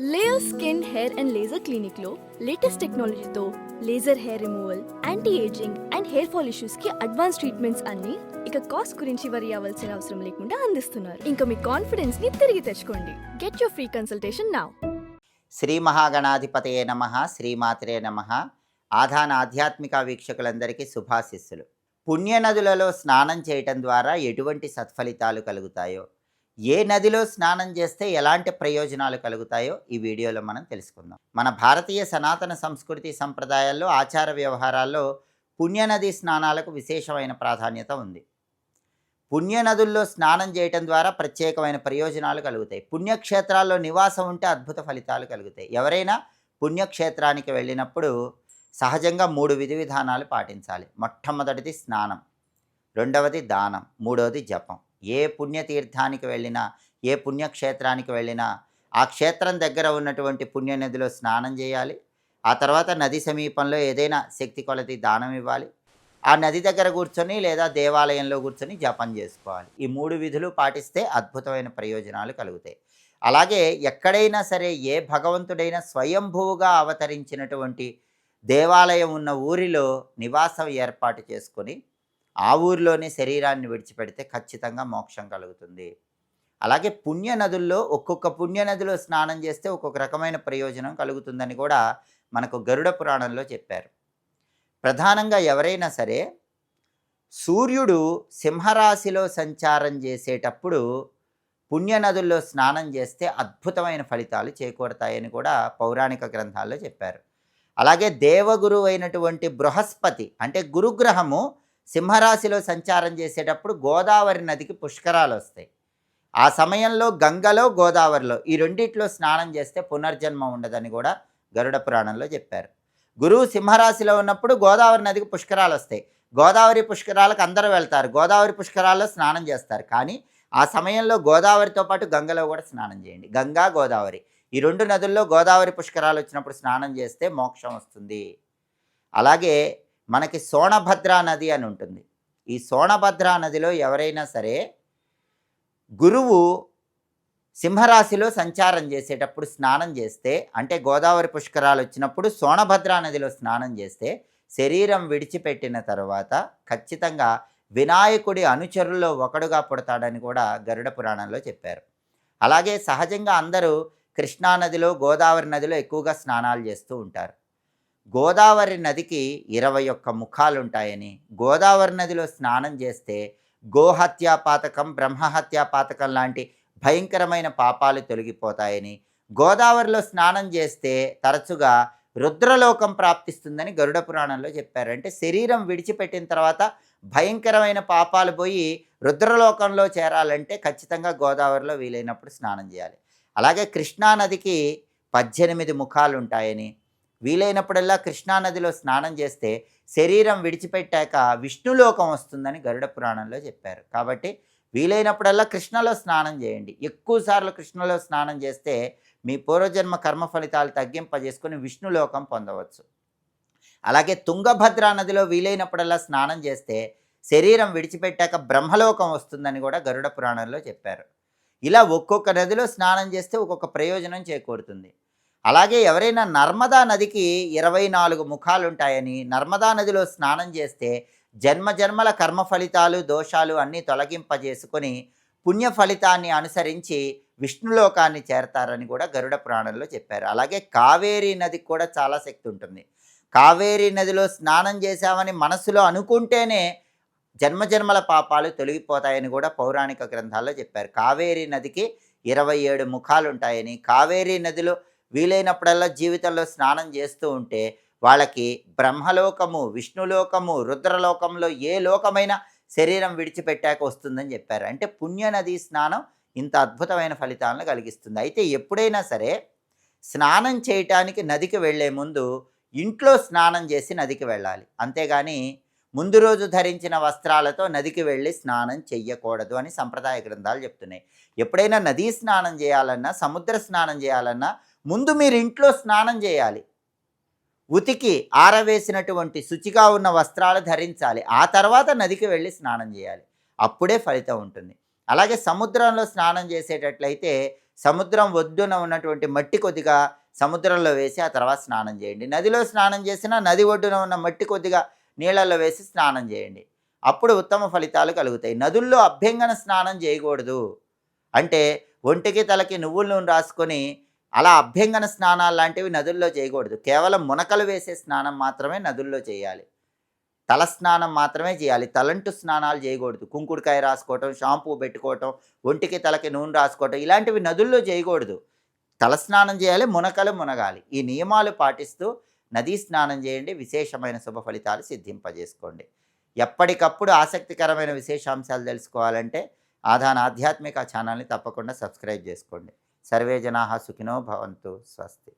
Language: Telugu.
Layer skin hair and laser clinic లో లేటెస్ట్ టెక్నాలజీతో laser hair removal, anti ageing and hair fall issues కి అడ్వాన్స్ ట్రీట్మెంట్స్ అన్ని ఇక కాస్ట్ గురించి వరి అవ్వాల్సిన అవసరం లేకుండా అందిస్తున్నారు. ఇంకా మీ కాన్ఫిడెన్స్ ని తిరిగి తెచ్చుకోండి. Get your free consultation now. Shri మహాగణాధిపతయే నమః, శ్రీమాత్రే నమః. ఆధాన ఆధ్యాత్మిక వీక్షకులందరికీ శుభాశిస్సులు. పుణ్యనదులలో స్నానం చేయటం ద్వారా ఎటువంటి సత్ఫలితాలు కలుగుతాయో, ఏ నదిలో స్నానం చేస్తే ఎలాంటి ప్రయోజనాలు కలుగుతాయో ఈ వీడియోలో మనం తెలుసుకుందాం. మన భారతీయ సనాతన సంస్కృతి సంప్రదాయాల్లో, ఆచార వ్యవహారాల్లో పుణ్యనది స్నానాలకు విశేషమైన ప్రాధాన్యత ఉంది. పుణ్యనదుల్లో స్నానం చేయటం ద్వారా ప్రత్యేకమైన ప్రయోజనాలు కలుగుతాయి. పుణ్యక్షేత్రాల్లో నివాసం ఉంటే అద్భుత ఫలితాలు కలుగుతాయి. ఎవరైనా పుణ్యక్షేత్రానికి వెళ్ళినప్పుడు సహజంగా 3 విధి విధానాలు పాటించాలి. మొట్టమొదటిది స్నానం, రెండవది దానం, మూడవది జపం. ఏ పుణ్యతీర్థానికి వెళ్ళినా, ఏ పుణ్యక్షేత్రానికి వెళ్ళినా ఆ క్షేత్రం దగ్గర ఉన్నటువంటి పుణ్యనదిలో స్నానం చేయాలి. ఆ తర్వాత నది సమీపంలో ఏదైనా శక్తి కొలది దానం ఇవ్వాలి. ఆ నది దగ్గర కూర్చొని లేదా దేవాలయంలో కూర్చొని జపం చేసుకోవాలి. ఈ 3 విధులు పాటిస్తే అద్భుతమైన ప్రయోజనాలు కలుగుతాయి. అలాగే ఎక్కడైనా సరే ఏ భగవంతుడైనా స్వయంభూగా అవతరించినటువంటి దేవాలయం ఉన్న ఊరిలో నివాసం ఏర్పాటు చేసుకొని ఆ ఊరిలోనే శరీరాన్ని విడిచిపెడితే ఖచ్చితంగా మోక్షం కలుగుతుంది. అలాగే పుణ్యనదుల్లో ఒక్కొక్క పుణ్యనదిలో స్నానం చేస్తే ఒక్కొక్క రకమైన ప్రయోజనం కలుగుతుందని కూడా మనకు గరుడ పురాణంలో చెప్పారు. ప్రధానంగా ఎవరైనా సరే సూర్యుడు సింహరాశిలో సంచారం చేసేటప్పుడు పుణ్యనదుల్లో స్నానం చేస్తే అద్భుతమైన ఫలితాలు చేకూరతాయని కూడా పౌరాణిక గ్రంథాల్లో చెప్పారు. అలాగే దేవగురు అయినటువంటి బృహస్పతి అంటే గురుగ్రహము సింహరాశిలో సంచారం చేసేటప్పుడు గోదావరి నదికి పుష్కరాలు వస్తాయి. ఆ సమయంలో గంగలో, గోదావరిలో ఈ రెండిట్లో స్నానం చేస్తే పునర్జన్మ ఉండదని కూడా గరుడ పురాణంలో చెప్పారు. గురువు సింహరాశిలో ఉన్నప్పుడు గోదావరి నదికి పుష్కరాలు వస్తాయి. గోదావరి పుష్కరాలకు అందరూ వెళ్తారు, గోదావరి పుష్కరాల్లో స్నానం చేస్తారు. కానీ ఆ సమయంలో గోదావరితో పాటు గంగలో కూడా స్నానం చేయండి. గంగా, గోదావరి ఈ 2 నదుల్లో గోదావరి పుష్కరాలు వచ్చినప్పుడు స్నానం చేస్తే మోక్షం వస్తుంది. అలాగే మనకి సోణభద్రా నది అని ఉంటుంది. ఈ సోణభద్రా నదిలో ఎవరైనా సరే గురువు సింహరాశిలో సంచారం చేసేటప్పుడు స్నానం చేస్తే, అంటే గోదావరి పుష్కరాలు వచ్చినప్పుడు సోణభద్రా నదిలో స్నానం చేస్తే శరీరం విడిచిపెట్టిన తర్వాత ఖచ్చితంగా వినాయకుడి అనుచరుల్లో ఒకడుగా పుడతాడని కూడా గరుడ పురాణంలో చెప్పారు. అలాగే సహజంగా అందరూ కృష్ణానదిలో, గోదావరి నదిలో ఎక్కువగా స్నానాలు చేస్తూ ఉంటారు. గోదావరి నదికి 21 ముఖాలు ఉంటాయని, గోదావరి నదిలో స్నానం చేస్తే గోహత్యా పాతకం, బ్రహ్మహత్యా పాతకం లాంటి భయంకరమైన పాపాలు తొలగిపోతాయని, గోదావరిలో స్నానం చేస్తే తరచుగా రుద్రలోకం ప్రాప్తిస్తుందని గరుడ పురాణంలో చెప్పారు. అంటే శరీరం విడిచిపెట్టిన తర్వాత భయంకరమైన పాపాలు పోయి రుద్రలోకంలో చేరాలంటే ఖచ్చితంగా గోదావరిలో వీలైనప్పుడు స్నానం చేయాలి. అలాగే కృష్ణానదికి 18 ముఖాలు ఉంటాయని, వీలైనప్పుడల్లా కృష్ణానదిలో స్నానం చేస్తే శరీరం విడిచిపెట్టాక విష్ణులోకం వస్తుందని గరుడ పురాణంలో చెప్పారు. కాబట్టి వీలైనప్పుడల్లా కృష్ణలో స్నానం చేయండి. ఎక్కువసార్లు కృష్ణలో స్నానం చేస్తే మీ పూర్వజన్మ కర్మ ఫలితాలు తగ్గింపజేసుకొని విష్ణులోకం పొందవచ్చు. అలాగే తుంగభద్రా నదిలో వీలైనప్పుడల్లా స్నానం చేస్తే శరీరం విడిచిపెట్టాక బ్రహ్మలోకం వస్తుందని కూడా గరుడ పురాణంలో చెప్పారు. ఇలా ఒక్కొక్క నదిలో స్నానం చేస్తే ఒక్కొక్క ప్రయోజనం చేకూరుతుంది. అలాగే ఎవరైనా నర్మదా నదికి 24 ముఖాలు ఉంటాయని, నర్మదా నదిలో స్నానం చేస్తే జన్మజన్మల కర్మ ఫలితాలు, దోషాలు అన్నీ తొలగింపజేసుకొని పుణ్య ఫలితాన్ని అనుసరించి విష్ణులోకాన్ని చేరతారని కూడా గరుడ పురాణంలో చెప్పారు. అలాగే కావేరీ నదికి కూడా చాలా శక్తి ఉంటుంది. కావేరీ నదిలో స్నానం చేశామని మనసులో అనుకుంటేనే జన్మజన్మల పాపాలు తొలగిపోతాయని కూడా పౌరాణిక గ్రంథాల్లో చెప్పారు. కావేరీ నదికి 27 ముఖాలు ఉంటాయని, కావేరీ నదిలో వీలైనప్పుడల్లా జీవితంలో స్నానం చేస్తూ ఉంటే వాళ్ళకి బ్రహ్మలోకము, విష్ణులోకము, రుద్రలోకంలో ఏ లోకమైనా శరీరం విడిచిపెట్టాక వస్తుందని చెప్పారు. అంటే పుణ్యనది స్నానం ఇంత అద్భుతమైన ఫలితాలను కలిగిస్తుంది. అయితే ఎప్పుడైనా సరే స్నానం చేయటానికి నదికి వెళ్ళే ముందు ఇంట్లో స్నానం చేసి నదికి వెళ్ళాలి. అంతేగాని ముందు రోజు ధరించిన వస్త్రాలతో నదికి వెళ్ళి స్నానం చెయ్యకూడదు అని సంప్రదాయ గ్రంథాలు చెప్తున్నాయి. ఎప్పుడైనా నదీ స్నానం చేయాలన్నా, సముద్ర స్నానం చేయాలన్నా ముందు మీరు ఇంట్లో స్నానం చేయాలి. ఉతికి ఆరవేసినటువంటి శుచిగా ఉన్న వస్త్రాలు ధరించాలి. ఆ తర్వాత నదికి వెళ్ళి స్నానం చేయాలి. అప్పుడే ఫలితం ఉంటుంది. అలాగే సముద్రంలో స్నానం చేసేటట్లయితే సముద్రం ఒడ్డున ఉన్నటువంటి మట్టి కొద్దిగా సముద్రంలో వేసి ఆ తర్వాత స్నానం చేయండి. నదిలో స్నానం చేసినా నది ఒడ్డున ఉన్న మట్టి కొద్దిగా నీళ్ళల్లో వేసి స్నానం చేయండి. అప్పుడు ఉత్తమ ఫలితాలు కలుగుతాయి. నదుల్లో అభ్యంగన స్నానం చేయకూడదు. అంటే ఒంటికి తలకి నువ్వుల నూనె రాసుకొని అలా అభ్యంగన స్నానాలు లాంటివి నదుల్లో చేయకూడదు. కేవలం మునకలు వేసే స్నానం మాత్రమే నదుల్లో చేయాలి. తల స్నానం మాత్రమే చేయాలి. తలంటు స్నానాలు చేయకూడదు. కుంకుడుకాయ రాసుకోవటం, షాంపూ పెట్టుకోవటం, ఒంటికి తలకి నూనె రాసుకోవటం ఇలాంటివి నదుల్లో చేయకూడదు. తలస్నానం చేయాలి, మునకలు మునగాలి. ఈ నియమాలు పాటిస్తూ నదీ స్నానం చేయండి. విశేషమైన శుభ ఫలితాలు సిద్ధింపజేసుకోండి. ఎప్పటికప్పుడు ఆసక్తికరమైన విశేషాంశాలు తెలుసుకోవాలంటే ఆధాన్ ఆధ్యాత్మిక ఛానల్ని తప్పకుండా సబ్స్క్రైబ్ చేసుకోండి. సర్వే జనాః సుఖినో భవంతు. స్వస్తి.